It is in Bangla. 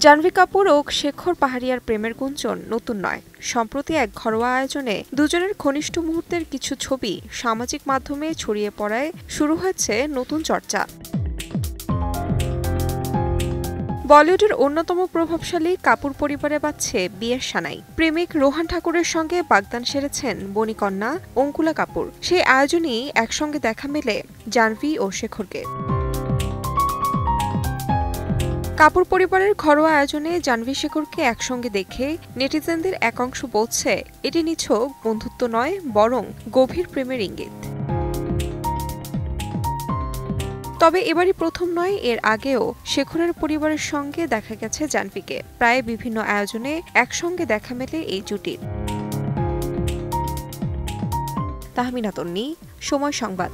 জাহ্নবী কাপুর ও শেখর পাহাড়িয়ার প্রেমের গুঞ্জন নতুন নয়। সম্প্রতি এক ঘরোয়া আয়োজনে দুজনের ঘনিষ্ঠ মুহূর্তের কিছু ছবি সামাজিক মাধ্যমে ছড়িয়ে পড়ায় শুরু হয়েছে নতুন চর্চা। বলিউডের অন্যতম প্রভাবশালী কাপুর পরিবারে বাজছে বিয়ের সানাই। প্রেমিক রোহান ঠাকুরের সঙ্গে বাগদান সেরেছেন বনিকন্যা অঙ্কুলা কাপুর। সেই আয়োজনেই একসঙ্গে দেখা মেলে জাহ্নবী ও শেখরকে। কাপুর পরিবারের ঘরোয়া আয়োজনে জাহ্নবী শেখরকে একসঙ্গে দেখে নেটিজেনদের একাংশ বলছে এটি নিছক বন্ধুত্ব নয়, বরং গভীর প্রেমের ইঙ্গিত। তবে এবারই প্রথম নয়, এর আগেও শেখরের পরিবারের সঙ্গে দেখা গেছে জাহ্নবীকে। প্রায় বিভিন্ন আয়োজনে একসঙ্গে দেখা মেলে এই জুটির। তাহমিনা তন্নি, সময় সংবাদ।